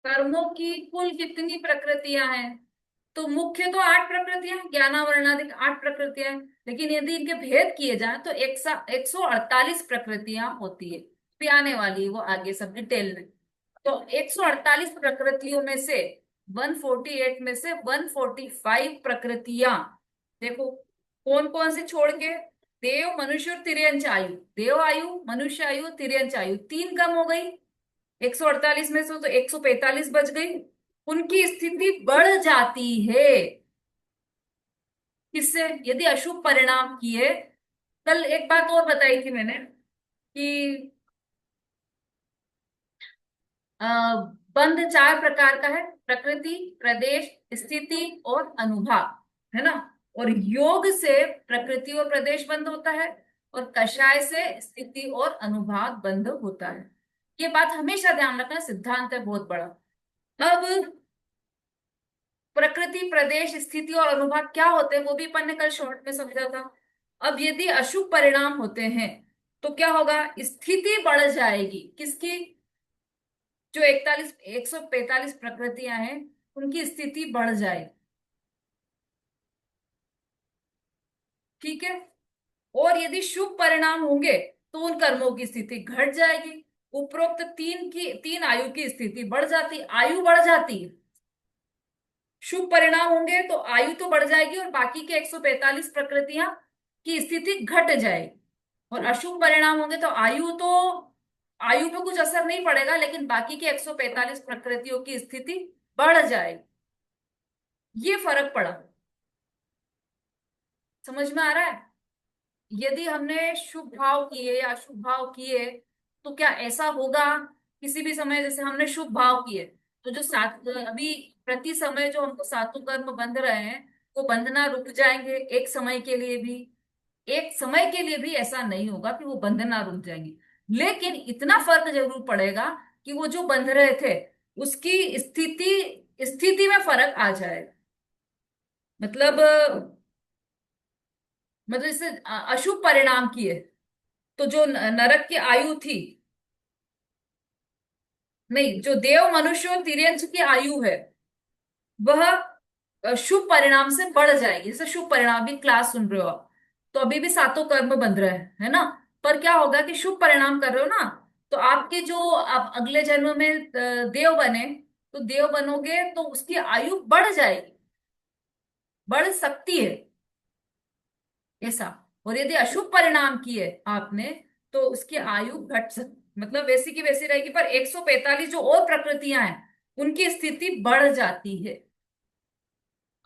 कर्मों की कुल कितनी प्रकृतियां हैं? तो मुख्य तो 8 प्रकृतियां, ज्ञानावरणाधिक 8 प्रकृतियां हैं। लेकिन यदि इनके भेद किए जाए तो 148 प्रकृतियां होती है। भी आने वाली है वो आगे सब डिटेल में। तो 148 प्रकृतियों में से 148 में से 145 प्रकृतियां, देखो कौन कौन से छोड़ के, देव मनुष्य और तिर्यंच आयु। देव आयु, मनुष्य आयु, तिर्यंच आयु, तीन कम हो गई। 148 में से तो 145 बच गई। उनकी स्थिति बढ़ जाती है। किससे? यदि अशुभ परिणाम किए। कल एक बात और बताई थी मैंने कि अ, बंध 4 प्रकार का है: प्रकृति, प्रदेश, स्थिति और अनुभाग, है ना। और योग से प्रकृति और प्रदेश बंद होता है, और कषाय से स्थिति और अनुभाग बंद होता है। ये बात हमेशा ध्यान रखना, सिद्धांत है बहुत बड़ा। अब प्रकृति, प्रदेश, स्थिति और अनुभाग क्या होते हैं वो भी अपन ने कल शॉर्ट में समझा था। अब यदि अशुभ परिणाम होते हैं तो क्या होगा? स्थिति बढ़ जाएगी किसकी? जो 145 प्रकृतियां हैं उनकी स्थिति बढ़ जाएगी। ठीक है। और यदि शुभ परिणाम होंगे तो उन कर्मों की स्थिति घट जाएगी। उपरोक्त तीन आयु की स्थिति बढ़ जाती, आयु बढ़ जाती है। शुभ परिणाम होंगे तो आयु तो बढ़ जाएगी और बाकी के 145 प्रकृतियां की स्थिति घट जाएगी। और अशुभ परिणाम होंगे तो आयु पे कुछ असर नहीं पड़ेगा, लेकिन बाकी के 145 प्रकृतियों की स्थिति बढ़ जाएगी। ये फर्क पड़ा। समझ में आ रहा है? यदि हमने शुभ भाव किए या अशुभ भाव किए तो क्या ऐसा होगा किसी भी समय, जैसे हमने शुभ भाव किए तो जो सात अभी प्रति समय जो हमको सातों कर्म बंध रहे हैं वो बंधना रुक जाएंगे एक समय के लिए भी। एक समय के लिए भी ऐसा नहीं होगा कि वो बंधना रुक जाएंगे। लेकिन इतना फर्क जरूर पड़ेगा कि वो जो बंध रहे थे उसकी स्थिति स्थिति में फर्क आ जाएगा। मतलब इससे अशुभ परिणाम किए तो जो नरक की आयु थी, नहीं, जो देव मनुष्य और तिर्यंच की आयु है वह शुभ परिणाम से बढ़ जाएगी। जैसे शुभ परिणाम भी क्लास सुन रहे हो आप, तो अभी भी सातों कर्म बंध रहे हैं, है ना। पर क्या होगा कि शुभ परिणाम कर रहे हो ना, तो आपके जो आप अगले जन्म में देव बने, तो देव बनोगे तो उसकी आयु बढ़ जाएगी, बढ़ सकती है ऐसा। और यदि अशुभ परिणाम किए आपने तो उसकी आयु घट सक मतलब वैसी की वैसी रहेगी, पर 145 जो और प्रकृतियां हैं उनकी स्थिति बढ़ जाती है।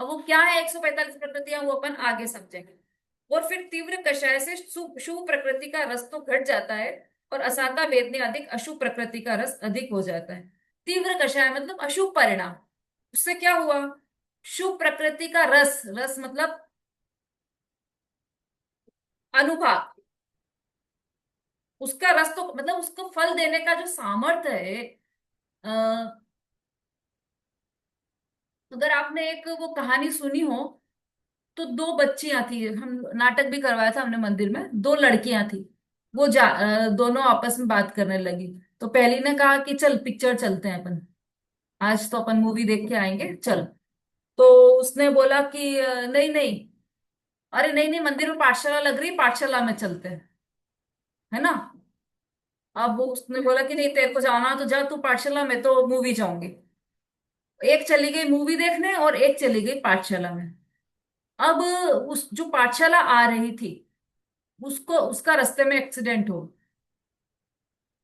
अब वो क्या है 145 प्रकृतियां, वो अपन आगे समझेंगे। और फिर तीव्र कषाय से शुभ शुभ प्रकृति का रस तो घट जाता है, और असाता वेदने अधिक अशुभ प्रकृति का रस अधिक हो जाता है। तीव्र कषाय मतलब अशुभ परिणाम। उससे क्या हुआ? शुभ प्रकृति का रस, रस मतलब अनुभाग, उसका रस तो मतलब उसको फल देने का जो सामर्थ्य है। अगर आपने एक वो कहानी सुनी हो, तो दो बच्चियां थी, हम नाटक भी करवाया था हमने मंदिर में, दो लड़कियां थी। वो दोनों आपस में बात करने लगी। तो पहली ने कहा कि चल पिक्चर चलते हैं अपन, आज तो अपन मूवी देख के आएंगे, चल। तो उसने बोला कि नहीं नहीं, अरे नहीं नहीं, मंदिर में पाठशाला लग रही, पाठशाला में चलते हैं, है ना। अब वो उसने बोला कि नहीं, तेरे को जाना तो जा, तू पाठशाला में तो मूवी जाऊंगी। एक चली गई मूवी देखने और एक चली गई पाठशाला में। अब उस जो पाठशाला आ रही थी उसको उसका रास्ते में एक्सीडेंट हो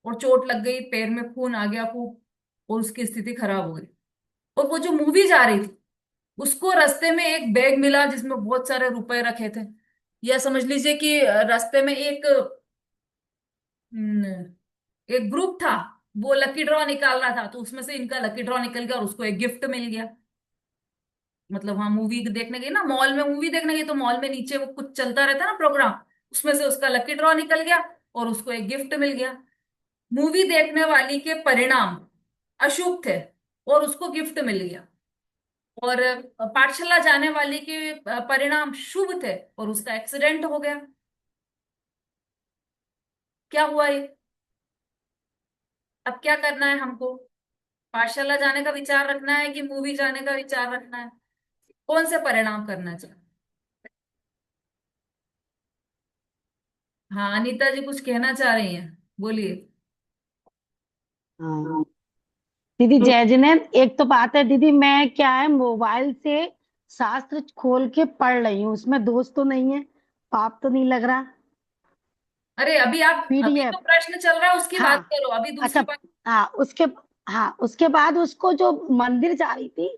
और चोट लग गई, पैर में खून आ गया खूब, और उसकी स्थिति खराब हो गई। और वो जो मूवी जा रही थी उसको रास्ते में एक बैग मिला जिसमें बहुत सारे रुपए रखे थे। या समझ लीजिए कि रास्ते में एक ग्रुप था, वो लकी ड्रॉ निकाल रहा था, तो उसमें से इनका लकी ड्रॉ निकल गया और उसको एक गिफ्ट मिल गया। मतलब हाँ, मूवी देखने गई ना, मॉल में मूवी देखने गई, तो मॉल में नीचे वो कुछ चलता रहता है ना प्रोग्राम, उसमें से उसका लकी ड्रॉ निकल गया और उसको एक गिफ्ट मिल गया। मूवी देखने वाली के परिणाम अशुभ थे और उसको गिफ्ट मिल गया। और पाठशाला जाने वाली के परिणाम शुभ थे और उसका एक्सीडेंट हो गया। क्या हुआ ये? अब क्या करना है हमको? पाठशाला जाने का विचार रखना है कि मूवी जाने का विचार रखना है? कौन से परिणाम करना चाहिए? हाँ, अनीता जी कुछ कहना चाह रही हैं, बोलिए। हाँ दीदी, जय जिनेंद्र। एक तो बात है दीदी, मैं क्या है, मोबाइल से शास्त्र खोल के पढ़ रही हूँ, उसमें दोष तो नहीं है, पाप तो नहीं लग रहा। अरे अभी आप, अभी तो पीडीएफ। प्रश्न चल रहा है उसकी बात हाँ। करो, अभी दूसरी अच्छा। बात। हाँ उसके हाँ उसके बाद उसको जो मंदिर जा रही थी,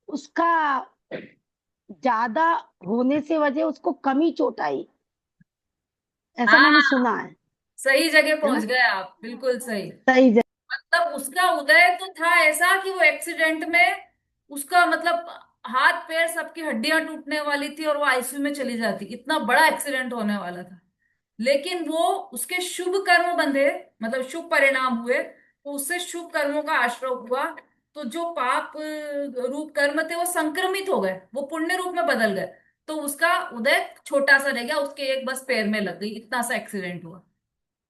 उसका ज्यादा होने से वजह उसको कमी चोट आई, ऐसा मैंने हाँ, सुना सही जगह है पहुंच ना। गए आप, बिल्कुल सही। सही मतलब उसका उदय तो था ऐसा कि वो एक्सीडेंट में, उसका मतलब हाथ पैर सबकी हड्डियां टूटने वाली थी और वो आईसीयू में चली जाती, इतना बड़ा एक्सीडेंट होने वाला था। लेकिन वो, उसके शुभ कर्म बंधे, मतलब शुभ परिणाम हुए, तो उससे शुभ कर्मों का आश्रय हुआ। तो जो पाप रूप कर्म थे वो संक्रमित हो गए, वो पुण्य रूप में बदल गए। तो उसका उदय छोटा सा रह गया, उसके एक बस पैर में लग गई, इतना सा एक्सीडेंट हुआ।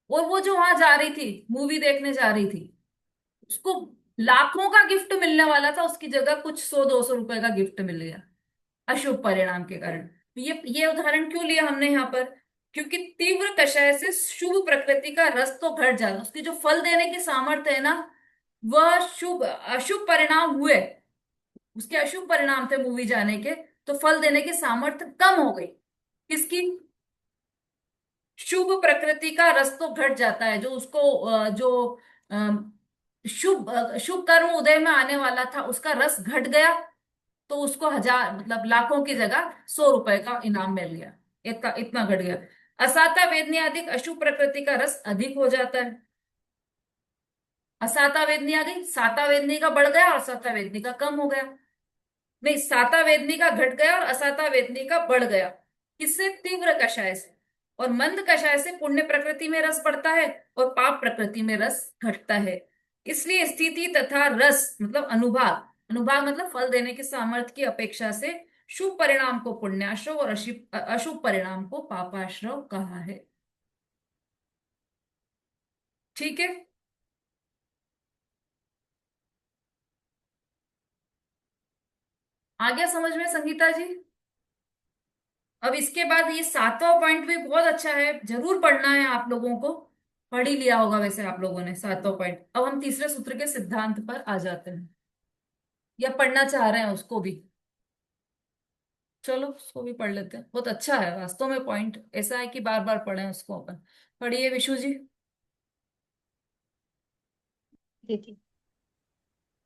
और वो जो वहां जा रही थी, मूवी देखने जा रही थी, उसको लाखों का गिफ्ट मिलने वाला था, उसकी जगह कुछ 100-200 रुपए का गिफ्ट मिल गया, अशुभ परिणाम के कारण। तो ये उदाहरण क्यों लिया हमने यहाँ पर? क्योंकि तीव्र कषाय से शुभ प्रकृति का रस तो घट जाता, उसकी जो फल देने की सामर्थ्य है ना, वह शुभ अशुभ परिणाम हुए, उसके अशुभ परिणाम थे मूवी जाने के, तो फल देने की सामर्थ्य कम हो गई। किसकी? शुभ प्रकृति का रस तो घट जाता है, जो उसको जो शुभ कर्म उदय में आने वाला था, उसका रस घट गया। तो उसको हजार, मतलब लाखों की जगह 100 रुपए का इनाम मिल गया, इतना इतना घट गया। असाता वेदनी अधिक, अशुभ प्रकृति का रस अधिक हो जाता है। असाता वेदनी अधिक, साता वेदनी का बढ़ गया और असाता वेदनी का कम हो गया। नहीं, साता वेदनी का घट गया और असाता वेदनी का बढ़ गया। किससे? तीव्र कषाय से। और मंद कषाय से पुण्य प्रकृति में रस बढ़ता है और पाप प्रकृति में रस घटता है। इसलिए स्थिति तथा रस मतलब अनुभाग, अनुभाग मतलब फल देने के सामर्थ्य की अपेक्षा से शुभ परिणाम को पुण्याश्रव और अशुभ अशुभ परिणाम को पापाश्रव कहा है। ठीक है, आ गया समझ में संगीता जी? अब इसके बाद ये 7वां पॉइंट भी बहुत अच्छा है, जरूर पढ़ना है आप लोगों को। पढ़ ही लिया होगा वैसे आप लोगों ने 7वां पॉइंट। अब हम तीसरे सूत्र के सिद्धांत पर आ जाते हैं, या पढ़ना चाह रहे हैं उसको भी? चलो उसको भी पढ़ लेते हैं, बहुत अच्छा है वास्तव में पॉइंट, ऐसा है कि बार बार पढ़ें उसको अपन। पढ़िए विशु जी। दीदी,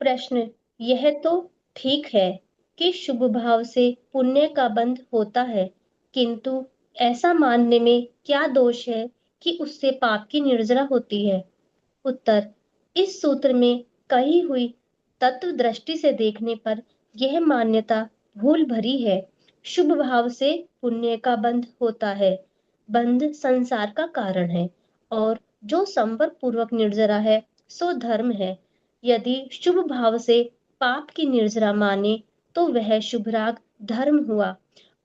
प्रश्न: यह तो ठीक है कि शुभ भाव से पुण्य का बंध होता है, किंतु ऐसा मानने में क्या दोष है कि उससे पाप की निर्जरा होती है? उत्तर: इस सूत्र में कही हुई तत्व दृष्टि से देखने पर यह मान्यता भूल भरी है। शुभ भाव से पुण्य का बंध होता है। बंध संसार का कारण है, और जो संवर्ग पूर्वक निर्जरा है सो धर्म है। यदि शुभ भाव से पाप की निर्जरा माने तो वह शुभ राग धर्म हुआ,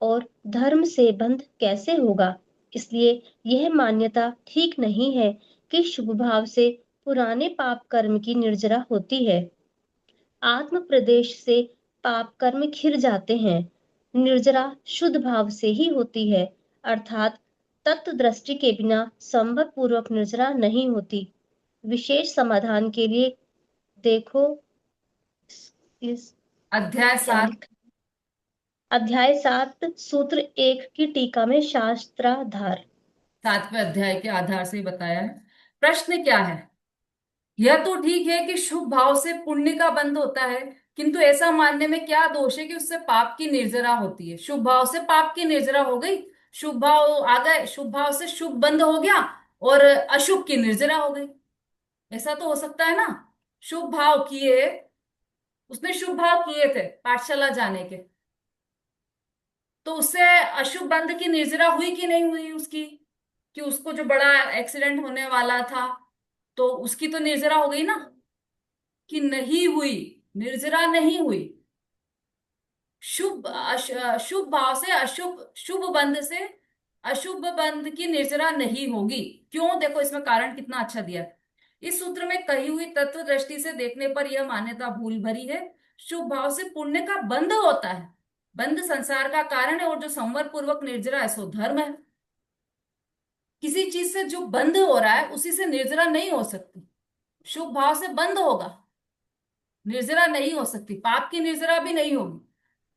और धर्म से बंध कैसे होगा? इसलिए यह मान्यता ठीक नहीं है कि शुभ भाव से पुराने पाप कर्म की निर्जरा होती है। आत्म प्रदेश से पाप कर्म खिर जाते हैं। निर्जरा शुद्ध भाव से ही होती है, अर्थात तत्व दृष्टि के बिना संभव पूर्वक निर्जरा नहीं होती। विशेष समाधान के लिए देखो इस अध्याय क्या 7। लिखा, अध्याय 7 सूत्र 1 की टीका में शास्त्राधार। 7वें अध्याय के आधार से ही बताया है। प्रश्न क्या है? यह तो ठीक है कि शुभ भाव से पुण्य का बंध होता है, किंतु ऐसा मानने में क्या दोष है कि उससे पाप की निर्जरा होती है? शुभ भाव से पाप की निर्जरा हो गई, शुभ भाव आ गए, शुभ भाव से शुभ बंध हो गया और अशुभ की निर्जरा हो गई। ऐसा तो हो सकता है ना? शुभ भाव किए, उसने शुभ भाव किए थे पाठशाला जाने के, तो उससे अशुभ बंध की निर्जरा हुई कि नहीं हुई उसकी? कि उसको जो बड़ा एक्सीडेंट होने वाला था, तो उसकी तो निर्जरा हो गई ना? कि नहीं हुई? निर्जरा नहीं हुई। शुभ भाव से अशुभ, शुभ बंध से अशुभ बंध की निर्जरा नहीं होगी। क्यों? देखो इसमें कारण कितना अच्छा दिया है। इस सूत्र में कही हुई तत्व दृष्टि से देखने पर यह मान्यता भूल भरी है। शुभ भाव से पुण्य का बंध होता है, बंध संसार का कारण है, और जो संवर पूर्वक निर्जरा है सो धर्म है। किसी चीज से जो बंध हो रहा है उसी से निर्जरा नहीं हो सकती। शुभ भाव से बंध होगा, निर्जरा नहीं हो सकती, पाप की निर्जरा भी नहीं होगी।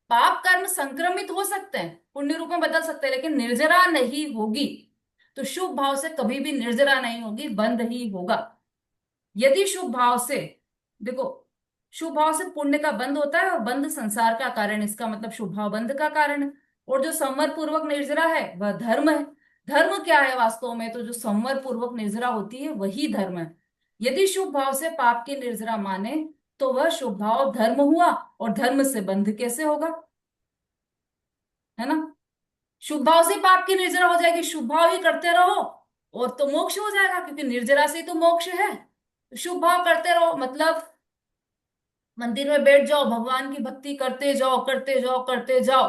पाप कर्म संक्रमित हो सकते हैं, पुण्य रूप में बदल सकते हैं, लेकिन निर्जरा नहीं होगी। तो शुभ भाव से कभी भी निर्जरा नहीं होगी, बंध ही होगा। यदि शुभ भाव से, देखो, शुभ भाव से पुण्य का बंध होता है और बंध संसार का कारण, इसका मतलब शुभ भाव बंध का कारण है। और जो संवर पूर्वक निर्जरा है वह धर्म है। धर्म क्या है वास्तव में? तो जो संवर पूर्वक निर्जरा होती है वही धर्म है। यदि शुभ भाव से पाप की निर्जरा माने तो वह शुभ भाव धर्म हुआ, और धर्म से बंध कैसे होगा? है ना? शुभ भाव से पाप की निर्जरा हो जाएगी, शुभ भाव ही करते रहो और तो मोक्ष हो जाएगा, क्योंकि निर्जरा से ही तो मोक्ष है। तो शुभ भाव करते रहो मतलब मंदिर में बैठ जाओ, भगवान की भक्ति करते जाओ करते जाओ करते जाओ।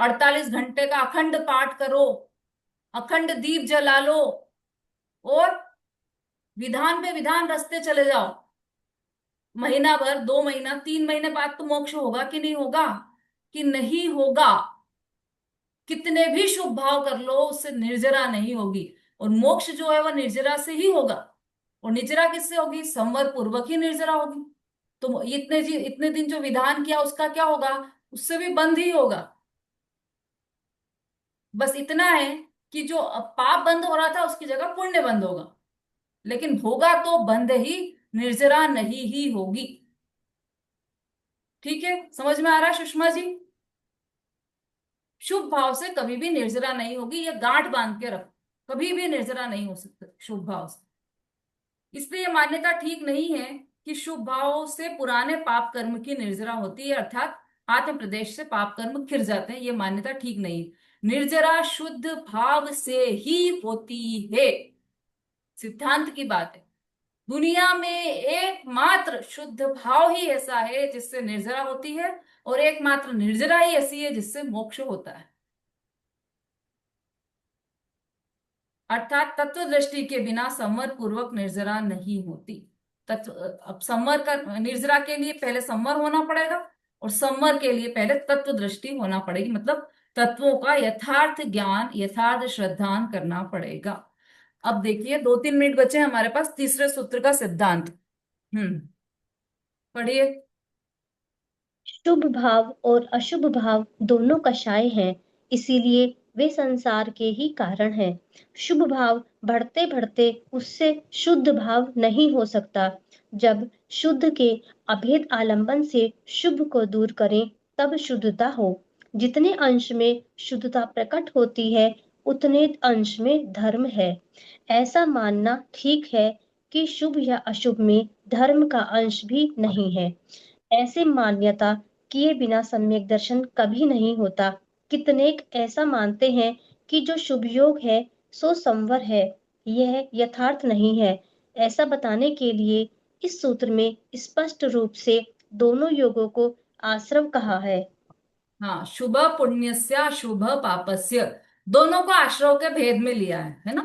48 घंटे का अखंड पाठ करो, अखंड दीप जला लो, और विधान पे विधान रचते चले जाओ। महीना भर, 2 महीना, 3 महीने बाद तो मोक्ष होगा कि नहीं होगा? कि नहीं होगा। कितने भी शुभ भाव कर लो उससे निर्जरा नहीं होगी। और मोक्ष जो है वह निर्जरा से ही होगा। और निर्जरा किससे होगी? संवर पूर्वक ही निर्जरा होगी। तो इतने दिन जो विधान किया उसका क्या होगा? उससे भी बंद ही होगा। बस इतना है कि जो अब पाप बंद हो रहा था उसकी जगह पुण्य बंद होगा, लेकिन होगा तो बंद ही, निर्जरा नहीं ही होगी। ठीक है, समझ में आ रहा है सुषमा जी? शुभ भाव से कभी भी निर्जरा नहीं होगी, ये गांठ बांध के रखो, कभी भी निर्जरा नहीं हो सकता शुभ भाव से। इसलिए ये मान्यता ठीक नहीं है कि शुभ भाव से पुराने पाप कर्म की निर्जरा होती है, अर्थात आत्म प्रदेश से पाप कर्म खिर जाते हैं। ये मान्यता ठीक नहीं है। निर्जरा शुद्ध भाव से ही होती है, सिद्धांत की बात है। दुनिया में एकमात्र शुद्ध भाव ही ऐसा है जिससे निर्जरा होती है, और एकमात्र निर्जरा ही ऐसी है जिससे मोक्ष होता है। अर्थात तत्व दृष्टि के बिना संवर पूर्वक निर्जरा नहीं होती। तत्व, अब संवर का, निर्जरा के लिए पहले संवर होना पड़ेगा, और संवर के लिए पहले तत्व दृष्टि होना पड़ेगी, मतलब तत्वों का यथार्थ ज्ञान, यथार्थ श्रद्धान करना पड़ेगा। अब देखिए 2-3 मिनट बचे हैं हमारे पास, तीसरे सूत्र का सिद्धांत। पढ़िए। शुभ भाव और अशुभ भाव दोनों कषाय हैं, इसीलिए वे संसार के ही कारण हैं। शुभ भाव बढ़ते बढ़ते उससे शुद्ध भाव नहीं हो सकता। जब शुद्ध के अभेद आलंबन से शुभ को दूर करें तब शुद्धता हो। जितने अंश में शुद्धता प्रकट होती है उतने अंश में धर्म है। ऐसा मानना ठीक है कि शुभ या अशुभ में धर्म का अंश भी नहीं है। ऐसे मान्यता किए बिना सम्यक दर्शन कभी नहीं होता। कितनेक ऐसा मानते हैं कि जो शुभ योग है सो संवर है, यह यथार्थ नहीं है। ऐसा बताने के लिए इस सूत्र में स्पष्ट रूप से दोनों योगों को आश्रव कहा है। हाँ, शुभ पुण्यस्य शुभ पापस्य, दोनों को आश्रव के भेद में लिया है ना?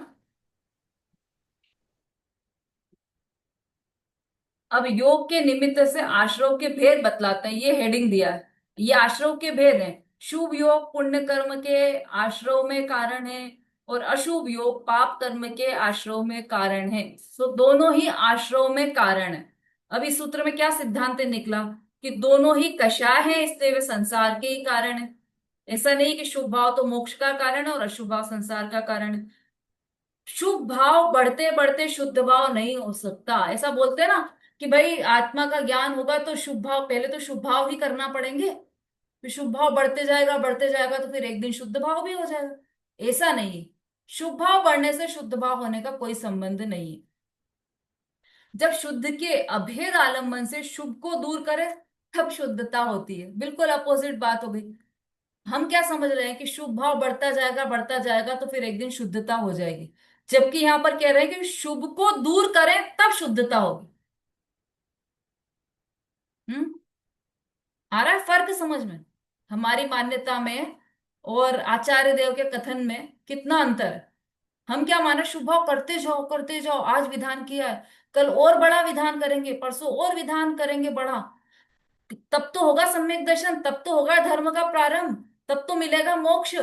अब योग के निमित्त से आश्रव के भेद बतलाते हैं, ये हेडिंग दिया है। ये आश्रव के भेद हैं। शुभ योग पुण्य कर्म के आश्रव में कारण है, और अशुभ योग पाप कर्म के आश्रव में कारण है। तो दोनों ही आश्रव में कारण है। अब इस सूत्र में क्या सिद्धांत निकला? कि दोनों ही कषाय है, इसलिए वे संसार के ही कारण है। ऐसा नहीं कि शुभ भाव तो मोक्ष का कारण है और अशुभ भाव संसार का कारण है। शुभ भाव बढ़ते बढ़ते शुद्ध भाव नहीं हो सकता। ऐसा बोलते हैं ना कि भाई आत्मा का ज्ञान होगा तो शुभ भाव, पहले तो शुभ भाव ही करना पड़ेंगे, फिर शुभ भाव बढ़ते जाएगा तो फिर एक दिन शुद्ध भाव भी हो जाएगा। ऐसा नहीं है। शुभ भाव बढ़ने से शुद्ध भाव होने का कोई संबंध नहीं है। जब शुद्ध के अभेद आलम्बन से शुभ को दूर करे तब शुद्धता होती है। बिल्कुल अपोजिट बात हो गई। हम क्या समझ रहे हैं कि शुभ भाव बढ़ता जाएगा तो फिर एक दिन शुद्धता हो जाएगी, जबकि यहां पर कह रहे हैं कि शुभ को दूर करें तब शुद्धता होगी। हम्म आ रहा है फर्क समझ में? हमारी मान्यता में और आचार्य देव के कथन में कितना अंतर है। हम क्या माने, शुभ भाव करते जाओ, आज विधान किया है, कल और बड़ा विधान करेंगे, परसों और विधान करेंगे बड़ा, तब तो होगा सम्यक दर्शन, तब तो होगा धर्म का प्रारंभ, तब तो मिलेगा मोक्ष।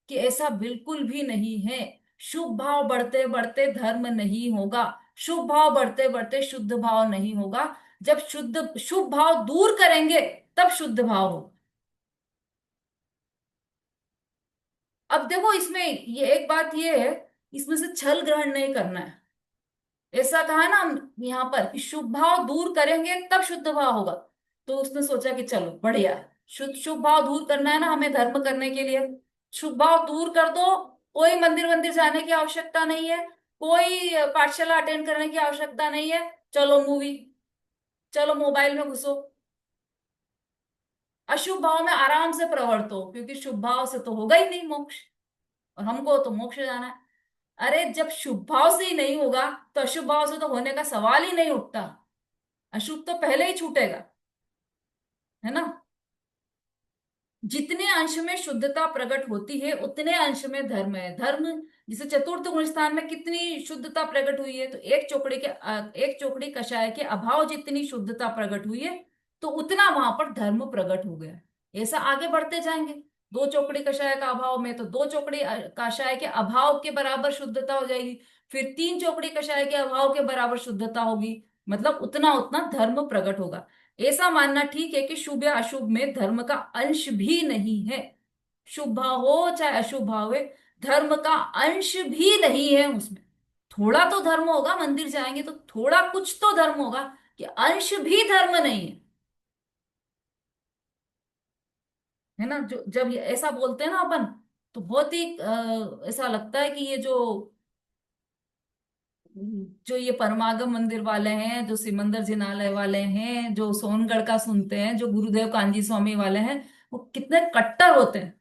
कि ऐसा बिल्कुल भी नहीं है। शुभ भाव बढ़ते बढ़ते धर्म नहीं होगा, शुभ भाव बढ़ते बढ़ते शुद्ध भाव नहीं होगा। जब शुभ भाव दूर करेंगे तब शुद्ध भाव होगा। अब देखो इसमें ये एक बात ये है, इसमें से छल ग्रहण नहीं करना है। ऐसा कहा ना हम यहाँ पर कि शुभ भाव दूर करेंगे तब शुद्ध भाव होगा, तो उसने सोचा कि चलो बढ़िया, शुभ भाव दूर करना है ना हमें धर्म करने के लिए, शुभ भाव दूर कर दो, कोई मंदिर मंदिर जाने की आवश्यकता नहीं है, कोई पाठशाला अटेंड करने की आवश्यकता नहीं है, चलो मूवी, चलो मोबाइल में घुसो, अशुभ भाव में आराम से प्रवर्तो, क्योंकि शुभ भाव से तो होगा ही नहीं मोक्ष, और हमको तो मोक्ष जाना है। अरे जब शुभ भाव से ही नहीं होगा तो अशुभ भाव से तो होने का सवाल ही नहीं उठता, अशुभ तो पहले ही छूटेगा, है ना। जितने अंश में शुद्धता प्रकट होती है उतने अंश में धर्म है। धर्म, जैसे चतुर्थ गुण स्थान में कितनी शुद्धता प्रकट हुई है, तो एक चौकड़ी कषाय के अभाव जितनी शुद्धता प्रकट हुई है, तो उतना वहां पर धर्म प्रकट हो गया। ऐसा आगे बढ़ते जाएंगे, दो चौकड़ी कषाय का अभाव में तो दो चौकड़ी कषाय के अभाव के बराबर शुद्धता हो जाएगी, फिर तीन चौकड़ी कषाय के अभाव के बराबर शुद्धता होगी, मतलब उतना उतना धर्म प्रकट होगा। ऐसा मानना ठीक है कि शुभ या अशुभ में धर्म का अंश भी नहीं है। शुभ भाव हो चाहे अशुभ भाव है, धर्म का अंश भी नहीं है उसमें। थोड़ा तो धर्म होगा, मंदिर जाएंगे तो थोड़ा कुछ तो धर्म होगा, कि अंश भी धर्म नहीं है। है ना, जो जब ऐसा बोलते हैं ना अपन, तो बहुत ही ऐसा लगता है कि ये जो ये परमागम मंदिर वाले हैं, जो सिमंदर जिनालय वाले हैं, जो सोनगढ़ का सुनते हैं, जो गुरुदेव कांजी स्वामी वाले हैं, वो कितने कट्टर होते हैं,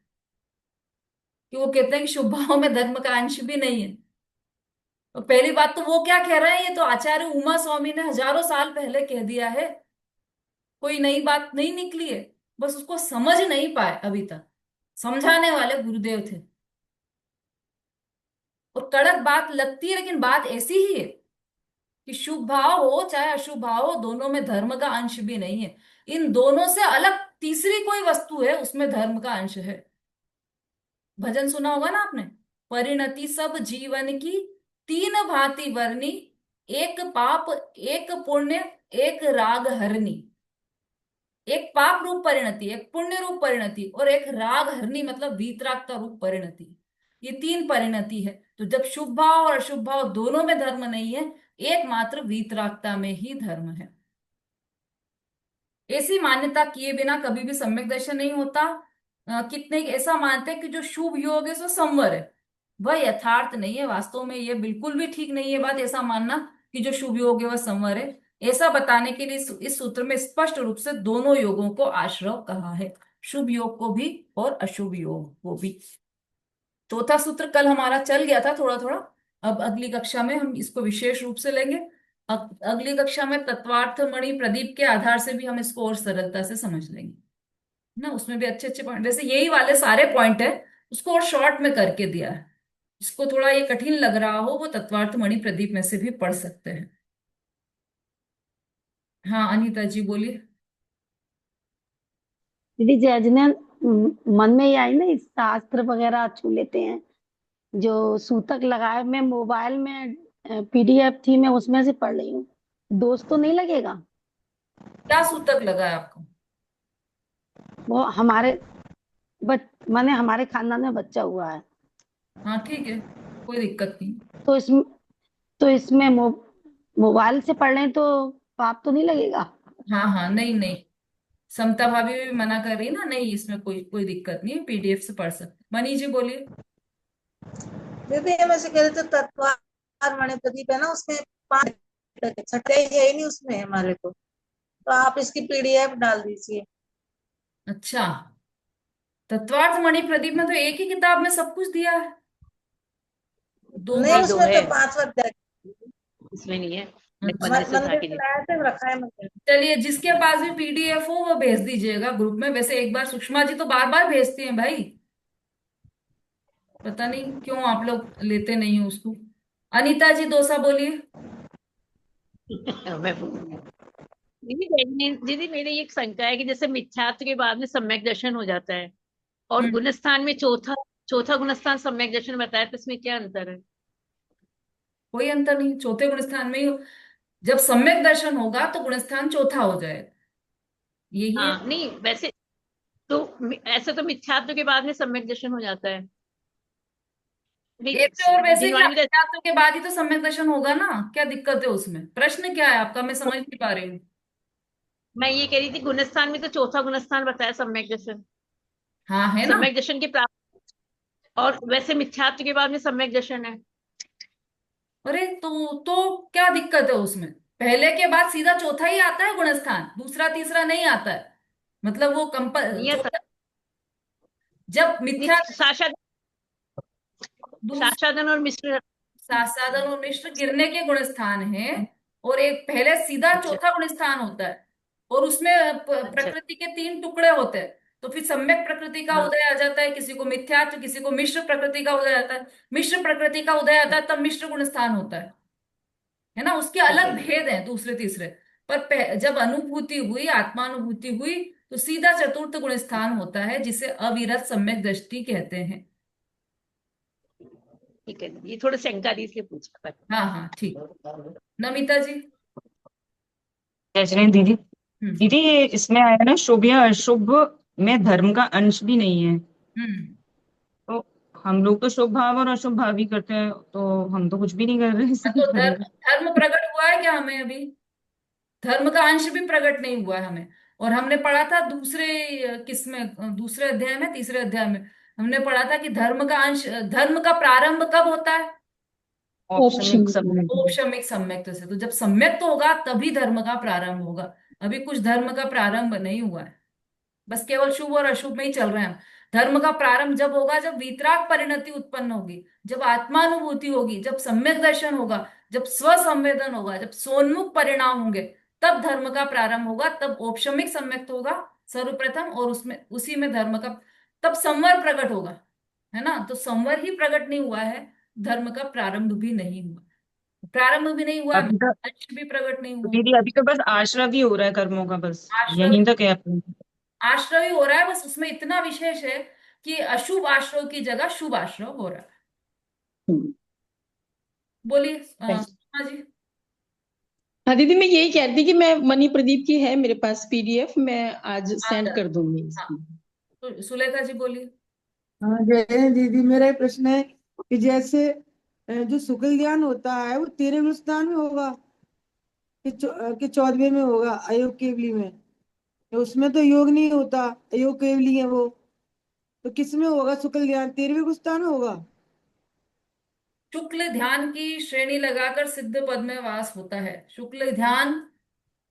कि वो कहते हैं कि शुभ भाव में धर्म का अंश भी नहीं है। और पहली बात तो वो क्या कह रहे हैं, ये तो आचार्य उमा स्वामी ने हजारों साल पहले कह दिया है, कोई नई बात नहीं निकली है, बस उसको समझ नहीं पाए अभी तक, समझाने वाले गुरुदेव थे। और कड़क बात लगती है, लेकिन बात ऐसी ही है कि शुभ भाव हो चाहे अशुभ भाव हो, दोनों में धर्म का अंश भी नहीं है। इन दोनों से अलग तीसरी कोई वस्तु है, उसमें धर्म का अंश है। भजन सुना होगा ना आपने, परिणति सब जीवन की तीन भांति वर्णी, एक पाप एक पुण्य एक राग हरनी। एक पाप रूप परिणति, एक पुण्य रूप परिणति, और एक राग हरनी मतलब वीतरागता रूप परिणति। ये तीन परिणति है। तो जब शुभ भाव और अशुभ भाव दोनों में धर्म नहीं है, एकमात्र वीतरागता में ही धर्म है। ऐसी मान्यता किए बिना कभी भी सम्यक दर्शन नहीं होता। कितने ऐसा मानते हैं कि जो शुभ योग है सो संवर है, वह यथार्थ नहीं है। वास्तव में यह बिल्कुल भी ठीक नहीं है बात, ऐसा मानना कि जो शुभ योग है वह संवर है। ऐसा बताने के लिए इस सूत्र में स्पष्ट रूप से दोनों योगों को आश्रव कहा है, शुभ योग को भी और अशुभ योग को भी। चौथा सूत्र कल हमारा चल गया था थोड़ा थोड़ा, अब अगली कक्षा में हम इसको विशेष रूप से लेंगे। अगली कक्षा में तत्वार्थ मणि प्रदीप के आधार से भी हम इसको और सरलता से समझ लेंगे ना। उसमें भी अच्छे अच्छे पॉइंट, जैसे यही वाले सारे पॉइंट है, उसको और शॉर्ट में करके दिया है। जिसको थोड़ा ये कठिन लग रहा हो वो तत्वार्थ मणि प्रदीप में से भी पढ़ सकते हैं। हाँ अनीता जी बोलिए। दीदी जय जिन्हें मन में ये आई ना, इस शास्त्र वगैरह छू लेते हैं, जो सूतक लगाए, मैं मोबाइल में पीडीएफ थी, मैं उसमें से पढ़ रही हूँ। दोस्त तो नहीं लगेगा? क्या सूतक लगा है आपको? वो हमारे माने हमारे खानदान में बच्चा हुआ है, हाँ ठीक है, कोई दिक्कत नहीं। तो इसमें मोबाइल से पढ़ रहे हैं तो पाप तो नहीं लगेगा? हाँ हाँ, नहीं नहीं, समता भाभी भी मना कर रही है ना, नहीं इसमें कोई कोई दिक्कत नहीं है, पीडीएफ से पढ़ सकते। मनी जी बोलिए। दीदी हम ऐसे कह रहे थे तत्वार मणि प्रदीप है ना, उसमें 5 छठे है ही नहीं उसमें हमारे तो आप इसकी पीडीएफ डाल दीजिए। अच्छा, तत्वार्थ मणि प्रदीप में तो एक ही किताब में सब कुछ दिया है, दो नहीं भाग। दो उसमें है, तो 5 अध्याय इसमें नहीं है, अच्छा, मंदिर से उठा मंदिर के से दी। लाया थे, रखा है मंदिर में। चलिए जिसके पास भी पीडीएफ हो वो भेज दीजिएगा ग्रुप में। वैसे एक बार सुषमा जी तो बार बार भेजती हैं भाई। पता नहीं क्यों आप लोग लेते नहीं हो उसको। अनीता जी डोसा बोलिए। मैं बोलूंगी। दीदी मेरी एक शंका है कि जैसे मिथ्यात्व के बाद में सम्यक दर्शन हो जाता है और हम्म। गुणस्थान में चौथा चौथा गुणस्थान सम्यक दर्शन बताया, तो इसमें क्या अंतर है? कोई अंतर नहीं, चौथे गुणस्थान में ही जब सम्यक दर्शन होगा तो गुणस्थान चौथा हो जाएगा, यही है। हाँ नहीं, वैसे तो ऐसे तो मिथ्यात्व के बाद में सम्यक दर्शन हो जाता है। वैसे और वैसे क्या, दिनवाणी में अध्यात्म के बाद ही तो सम्यक दर्शन होगा ना, क्या दिक्कत है उसमें, प्रश्न क्या है आपका, मैं समझ नहीं पा रही हूँ। मैं ये कह रही थी, गुणस्थान में तो चौथा गुणस्थान बताया सम्यक दर्शन, हाँ है ना। सम्यक दर्शन की प्राप्ति, और वैसे मिथ्यात्व के बाद में सम्यक दर्शन है। अरे तो क्या दिक्कत है उसमें, पहले के बाद सीधा चौथा ही आता है गुणस्थान, दूसरा तीसरा नहीं आता है। मतलब वो नहीं आता। चौथा जब मिथ्या साक्षात दूस साक्षादन और मिश्र। साधन और मिश्र गिरने के गुण स्थान है, और एक पहले सीधा अच्छा। चौथा गुण स्थान होता है, और उसमें अच्छा। प्रकृति के तीन टुकड़े होते हैं। तो फिर सम्यक प्रकृति का हाँ। उदय आ जाता है, किसी को मिथ्यात्व, किसी को मिश्र प्रकृति का उदय आता है। मिश्र प्रकृति का उदय आता है तब मिश्र गुण स्थान होता है ना, उसके ठीक अलग है भेद हैं दूसरे तीसरे। पर जब अनुभूति हुई, आत्मानुभूति हुई, तो सीधा चतुर्थ गुण स्थान होता है, जिसे अविरत सम्यक दृष्टि कहते हैं। ठीक है, ये थोड़ा शंका थी इसलिए पूछा था। हाँ हाँ ठीक। नमिता जी। जय श्री दीदी। हम्म। दीदी ये इसमें आया ना, शुभ या अशुभ में धर्म का अंश भी नहीं है, हम्म। तो हम लोग तो शुभ भाव और अशुभ भाव ही करते हैं, तो हम तो कुछ भी नहीं कर रहे हाँ, सही तो धर्म धर्म का। धर्म प्रकट हुआ है क्या हमें अभी, धर्म का अंश भी प्रकट नहीं हुआ है हमें। और हमने पढ़ा था दूसरे किस में, दूसरे अध्याय में, तीसरे अध्याय में हमने पढ़ा था कि धर्म का अंश, धर्म का प्रारंभ कब होता है, औपशमिक सब में। औपशमिक सम्यक्त से। तो जब सम्यक्त होगा तभी धर्म का प्रारंभ होगा, अभी कुछ धर्म का प्रारंभ नहीं हुआ है, बस केवल शुभ और अशुभ में ही चल रहे हैं हम। धर्म का प्रारंभ जब होगा, जब वीतराग परिणति उत्पन्न होगी, जब आत्मानुभूति होगी, जब सम्यक दर्शन होगा, जब स्व संवेदन होगा, जब सोन्मुख परिणाम होंगे, तब धर्म का प्रारंभ होगा, तब औपशमिक सम्यक्त होगा सर्वप्रथम, और उसमें उसी में धर्म का, तब संवर प्रकट होगा, है ना। तो संवर ही प्रकट नहीं हुआ है, धर्म का प्रारंभ भी नहीं हुआ, प्रारंभ भी नहीं हुआ है, अभी तो अंश भी प्रकट नहीं हुआ। दीदी अभी तो बस आश्रव ही हो रहा है कर्मों का, बस आश्रव, यहीं तक है अपने। आश्रव ही हो रहा है, बस उसमें इतना विशेष है कि अशुभ आश्रव की जगह शुभ आश्रव हो रहा है। बोलिए हाँ जी। हाँ दीदी, मैं यही कह रही थी कि मैं मनी प्रदीप की है मेरे पास पीडीएफ, मैं आज सेंड अच्छा। कर दूंगी हाँ, इसकी। तो सुलेखा जी बोलिए। हाँ जय दीदी, मेरा एक प्रश्न है कि जैसे जो शुक्ल ध्यान होता है वो 13वें स्थान में होगा कि 14वें में होगा अयोग केवली में? तो उसमें तो योग नहीं होता, अयोग केवली है वो, तो किस में होगा शुक्ल ध्यान? 13वें स्थान में होगा? शुक्ल ध्यान की श्रेणी लगाकर सिद्ध पद में वास होता है, शुक्ल ध्यान।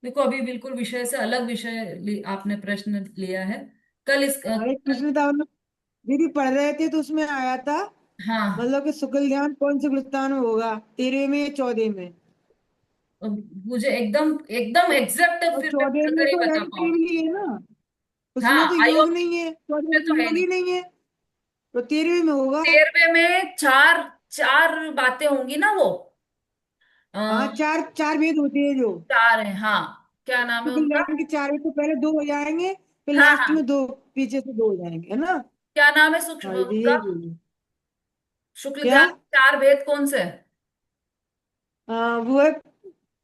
देखो अभी बिल्कुल विषय से अलग विषय आपने प्रश्न लिया है। कल इस हाँ, एक प्रश्न था, हम लोग दीदी पढ़ रहे थे तो उसमें आया था, हाँ, मतलब कि शुक्ल ध्यान कौन से स्थान में होगा, 13वें में या 14वें में? मुझे एकदम एकदम एग्जैक्ट और फिर मैं 14वें में पढ़कर ही तो बता अयोग पाऊँ। केवली है ना, उसमें हाँ तो योग आयोग नहीं है, 14वें में में तो तो है योग नहीं। ही नहीं है, तो 13वें में होगा। 13वें में चार चार बातें होंगी ना वो, हाँ, चार चार भेद होते हैं जो चार है हाँ, क्या नाम है शुक्ल उनका। ध्यान के चार भेद, तो पहले दो हो जाएंगे, फिर हाँ लास्ट हाँ, में दो, पीछे से दो हो जाएंगे, है ना? क्या नाम है हाँ, सूक्ष्म ये उनका, यही बोलिए। शुक्ल क्या? ध्यान चार भेद कौन से हैं? वो है,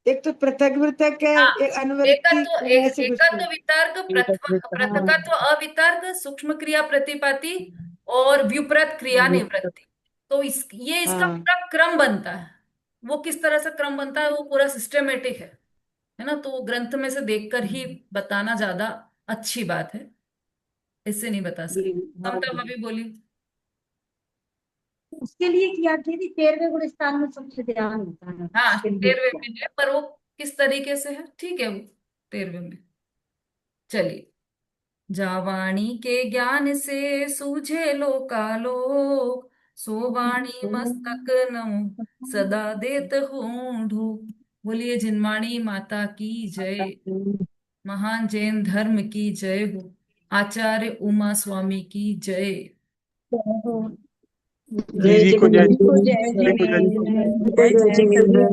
एक तो पृथक पृथक है, हाँ, एक अनुवृत्ति, ऐसे कुछ तो। एकत्व वितर्क, हाँ पृथकत्व अवितर्क, सूक्ष्म क्रिया प्रतिपाती, और व्युप्रत क्रिया निवृत्ति। तो ये इसका हाँ। पूरा क्रम बनता है। वो किस तरह से क्रम बनता है, वो पूरा सिस्टमेटिक है ना, तो वो ग्रंथ में से देखकर ही बताना ज्यादा अच्छी बात है, इससे नहीं बता सकते। हाँ ममता भाभी बोली। उसके लिए किया थी 13वें गुण स्थान में सबसे ध्यान होता है हाँ उसके लिए 13वें किया। में है, पर वो किस तरीके से है, ठीक है वो 13वें में। चलिए। जावाणी के ज्ञान से सूझे लोकालोक, सो वाणी मस्तक नम सदा देत होंढू। बोलिए जिनवाणी माता की जय, महान जैन धर्म की जय हो, आचार्य उमा स्वामी की जय। दीदी को जय दीदी को जय दीदी को जय जिनेंद्र।